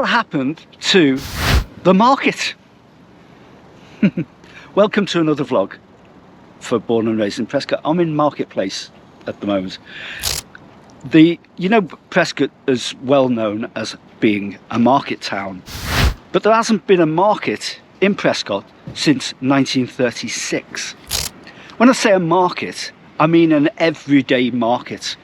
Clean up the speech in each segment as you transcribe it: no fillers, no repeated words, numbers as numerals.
what happened to the market? Welcome to another vlog for Born and Raised in Prescot. I'm in Marketplace at the moment. You know, Prescot is well known as being a market town, but there hasn't been a market in Prescot since 1936. When I say a market, I mean an everyday market.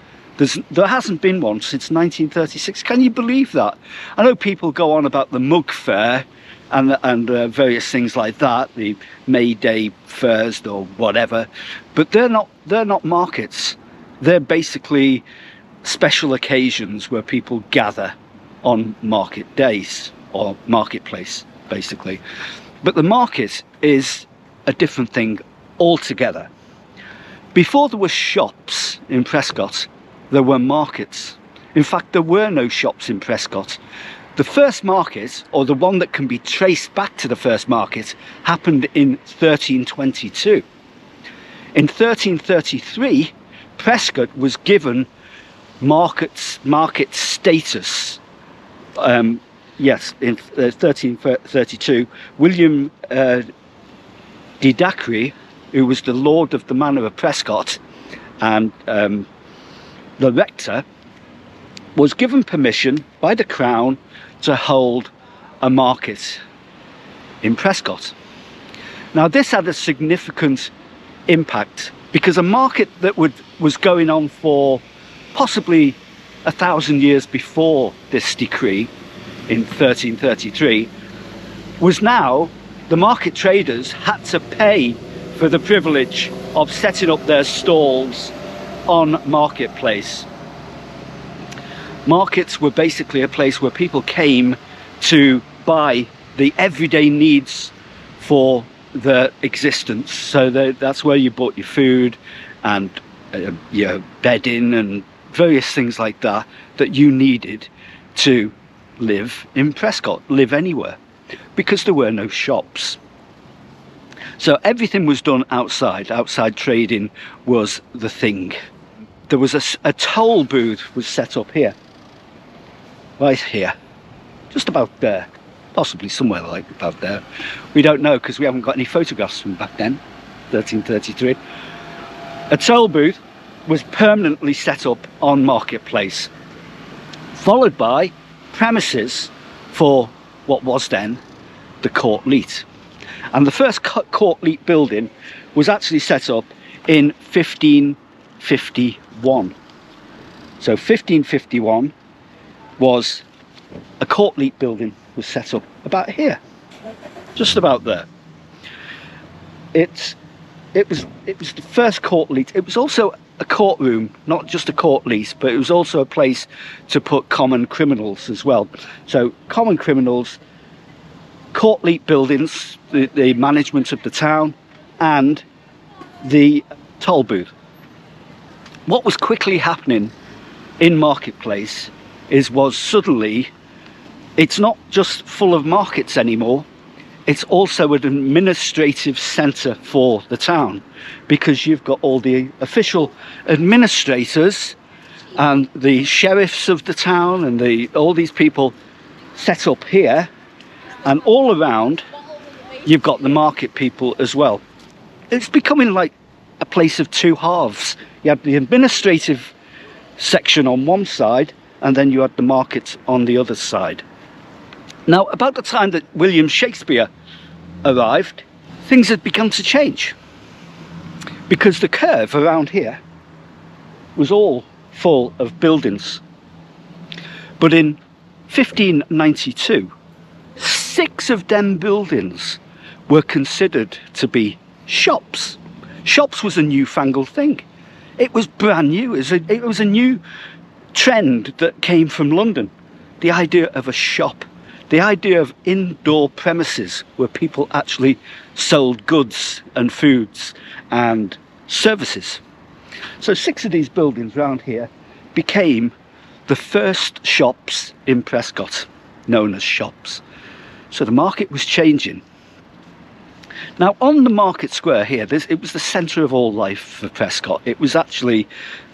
There hasn't been one since 1936. Can you believe that? I know people go on about the Mugg fair and various things like that, the May Day fairs or whatever, but they're not markets. They're basically special occasions where people gather on market days or marketplace, basically. But the market is a different thing altogether. Before there were shops in Prescot, there were markets. In fact, there were no shops in Prescot. The first market, or the one that can be traced back to the first market, happened in 1322. In 1333, Prescot was given market status. Yes, in 1332, William de Dacre, who was the Lord of the Manor of Prescot, and the rector, was given permission by the Crown to hold a market in Prescot. Now this had a significant impact because a market that was going on for possibly 1,000 years before this decree in 1333 was now the market traders had to pay for the privilege of setting up their stalls on Marketplace. Markets were basically a place where people came to buy the everyday needs for their existence. So that's where you bought your food and your bedding and various things like that you needed to live in Prescot, live anywhere, because there were no shops. So everything was done outside. Outside trading was the thing. There was a toll booth was set up here, right here, just about there, possibly somewhere like about there. We don't know because we haven't got any photographs from back then, 1333. A toll booth was permanently set up on Marketplace, followed by premises for what was then the Court Leet. And the first Court Leet building was actually set up in 1551. So 1551 was a Court Leet building was set up about here, just about there. It was the first Court Leet. It was also a courtroom, not just a court lease, but it was also a place to put common criminals as well. So common criminals, Court Leet buildings, the management of the town, and the toll booth. What was quickly happening in Marketplace was suddenly it's not just full of markets anymore, it's also an administrative centre for the town, because you've got all the official administrators and the sheriffs of the town and all these people set up here, and all around you've got the market people as well. It's becoming like a place of two halves. You had the administrative section on one side and then you had the markets on the other side. Now, about the time that William Shakespeare arrived, things had begun to change, because the curve around here was all full of buildings. But in 1592, 6 of them buildings were considered to be shops. Shops was a newfangled thing. It was brand new. It was a new trend that came from London. The idea of a shop, the idea of indoor premises where people actually sold goods and foods and services. So 6 of these buildings around here became the first shops in Prescot, known as shops. So the market was changing. Now, on the market square here, it was the centre of all life for Prescot. It was actually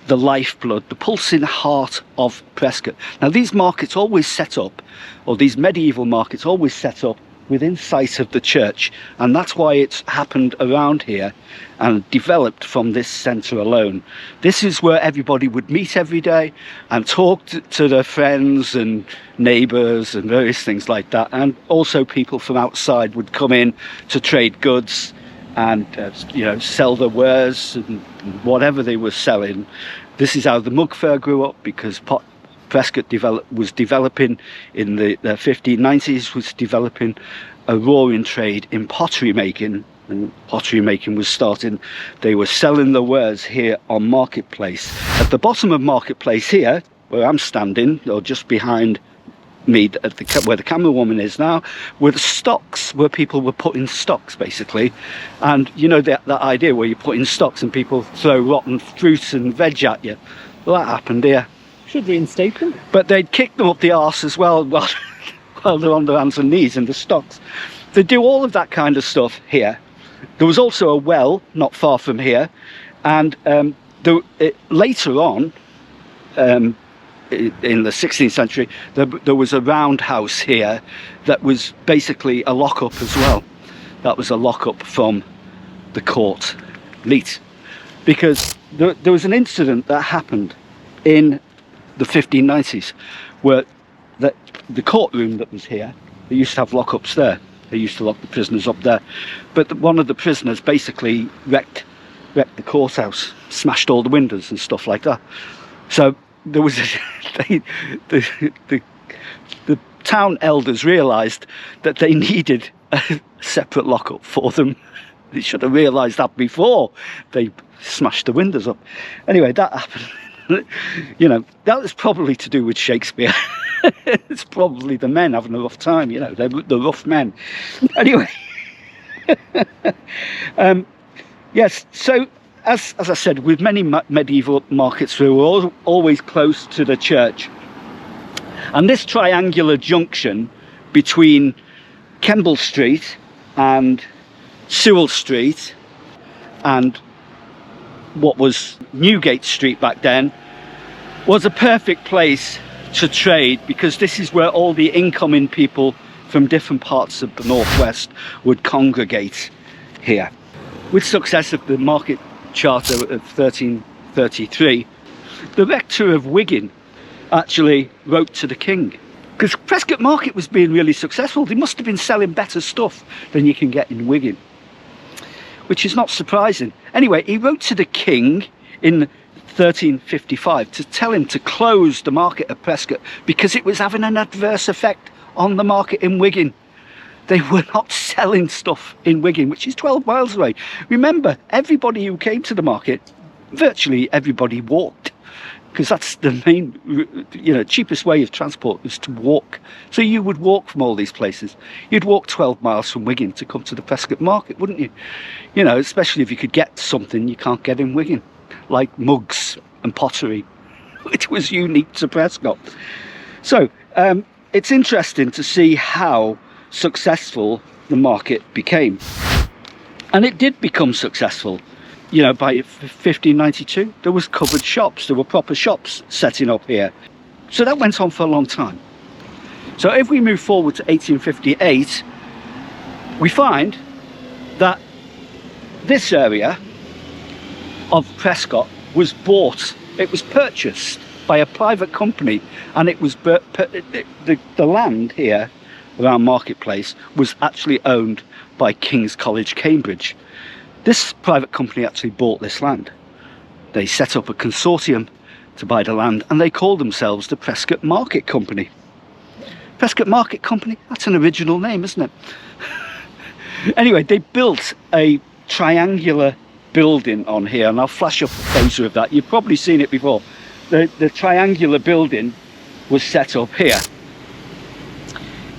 the lifeblood, the pulsing heart of Prescot. Now these markets always set up, or these medieval markets always set up within sight of the church, and that's why it's happened around here and developed from this centre alone. This is where everybody would meet every day and talk to their friends and neighbours and various things like that, and also people from outside would come in to trade goods and you know, sell their wares and whatever they were selling. This is how the Mugg Fair grew up, because Prescot was developing in the 1590s, was developing a roaring trade in pottery making, and pottery making was starting. They were selling the wares here on Marketplace. At the bottom of Marketplace here, where I'm standing, or just behind me, where the camera woman is now, were the stocks, where people were putting stocks basically. And you know that idea where you put in stocks and people throw rotten fruit and veg at you? Well, that happened here. Should reinstate them. But they'd kick them up the arse as well while they're on their hands and knees in the stocks. They do all of that kind of stuff here. There was also a well not far from here, and later on, in the 16th century, there was a roundhouse here that was basically a lockup as well. That was a lockup from the Court Leet, because there was an incident that happened in the 1590s where the courtroom that was here, they used to have lockups there. They used to lock the prisoners up there, but one of the prisoners basically wrecked the courthouse, smashed all the windows and stuff like that. So there was the town elders realised that they needed a separate lockup for them. They should have realised that before they smashed the windows up. Anyway, that happened. You know, that was probably to do with Shakespeare. It's probably the men having a rough time, you know, they're the rough men. Anyway, yes, so as I said, with many medieval markets, we were always close to the church. And this triangular junction between Kemble Street and Sewell Street and what was Newgate Street back then was a perfect place to trade, because this is where all the incoming people from different parts of the northwest would congregate here. With success of the market charter of 1333, the Rector of Wigan actually wrote to the king, because Prescot Market was being really successful. They must have been selling better stuff than you can get in Wigan, which is not surprising. Anyway, he wrote to the king in 1355 to tell him to close the market of Prescot because it was having an adverse effect on the market in Wigan. They were not selling stuff in Wigan, which is 12 miles away. Remember, everybody who came to the market, virtually everybody walked, because that's the main, you know, cheapest way of transport was to walk. So you would walk from all these places. You'd walk 12 miles from Wigan to come to the Prescot Market, wouldn't you? You know, especially if you could get something you can't get in Wigan, like mugs and pottery, which was unique to Prescot. So it's interesting to see how successful the market became. And it did become successful. You know, by 1592, there was covered shops, there were proper shops setting up here. So that went on for a long time. So if we move forward to 1858, we find that this area of Prescot was bought, it was purchased by a private company, and it was the land here around Marketplace was actually owned by King's College, Cambridge. This private company actually bought this land. They set up a consortium to buy the land, and they called themselves the Prescot Market Company. Prescot Market Company, that's an original name, isn't it? Anyway, they built a triangular building on here, and I'll flash up a photo of that. You've probably seen it before. The triangular building was set up here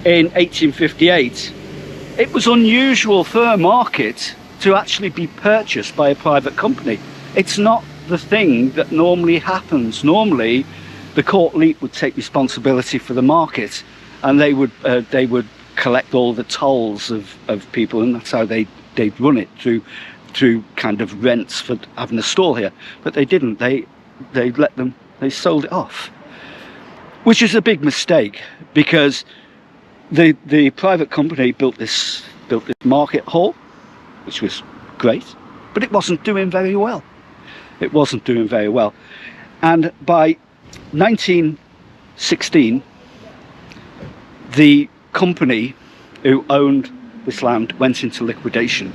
in 1858. It was unusual for a market to actually be purchased by a private company. It's not the thing that normally happens. Normally the Court Leet would take responsibility for the market, and they would collect all the tolls of people, and that's how they'd run it, through kind of rents for having a stall here. But they didn't. They they sold it off, which is a big mistake, because the private company built this market hall, which was great, but it wasn't doing very well. It wasn't doing very well. And by 1916, the company who owned this land went into liquidation.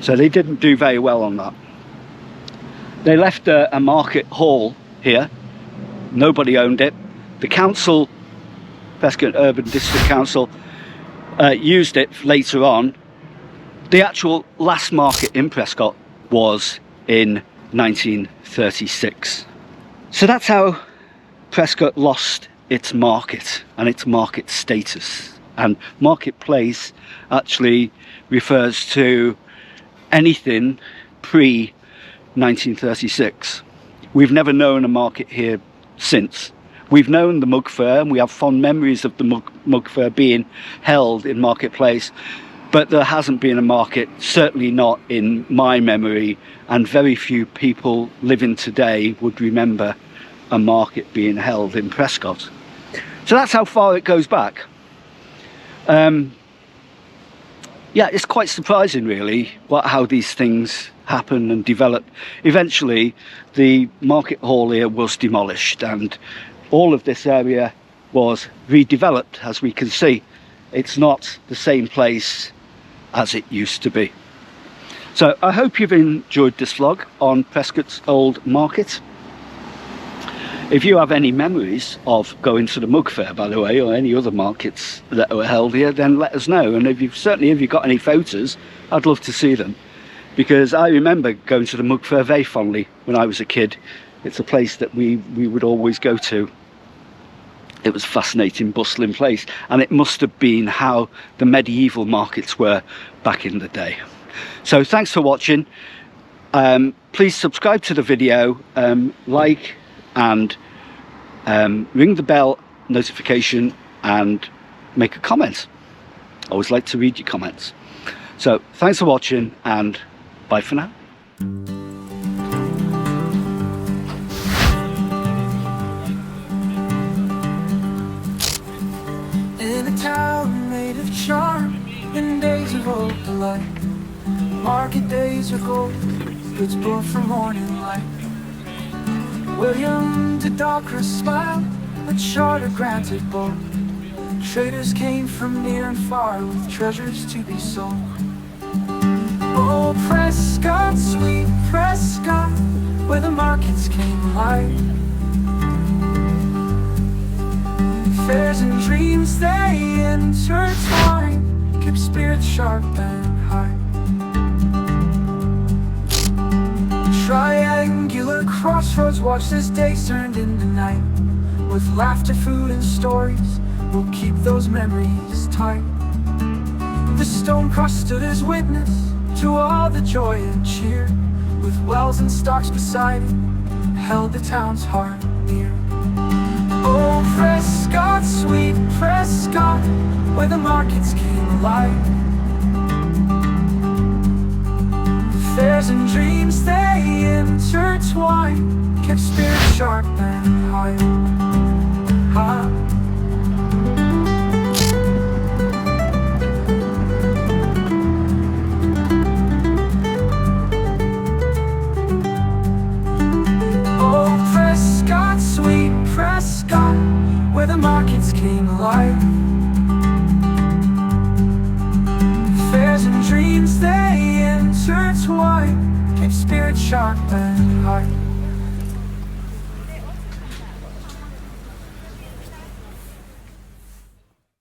So they didn't do very well on that. They left a market hall here. Nobody owned it. The council, Prescot Urban District Council, used it later on. The actual last market in Prescot was in 1936. So that's how Prescot lost its market and its market status. And marketplace actually refers to anything pre-1936. We've never known a market here since. We've known the Mugg Fair, and we have fond memories of the Mugg Fair being held in Marketplace, but there hasn't been a market, certainly not in my memory, and very few people living today would remember a market being held in Prescot. So that's how far it goes back. Yeah, it's quite surprising really how these things happen and develop. Eventually the market hall here was demolished and all of this area was redeveloped. As we can see, it's not the same place as it used to be. So I hope you've enjoyed this vlog on Prescot's old market. If you have any memories of going to the Mugg Fair, by the way, or any other markets that were held here, then let us know. And if you've got any photos, I'd love to see them, because I remember going to the Mugg Fair very fondly when I was a kid. It's a place that we would always go to. It was a fascinating, bustling place, and it must have been how the medieval markets were back in the day. So thanks for watching. Please subscribe to the video, like and ring the bell notification and make a comment. I always like to read your comments. So thanks for watching and bye for now. In a town made of charm, in days of old delight, market days are gold, goods brought from morning light. William to Dacre smiled, a charter granted bold. Traders came from near and far with treasures to be sold. Oh, Prescot, sweet Prescot, where the markets came alive. Fairs and dreams they intertwine, keep spirits sharp and high. Triangular crossroads, watch as days turned into night. With laughter, food and stories, we'll keep those memories tight. The stone cross stood as witness to all the joy and cheer, with wells and stocks beside it, held the town's heart near. Oh, Prescot, sweet Prescot, where the markets came alive. Fairs and dreams they intertwine, kept spirits sharp and high. Oh, Prescot, sweet Prescot, where the markets came alive. Fairs and dreams they intertwine, keep spirits sharp and high.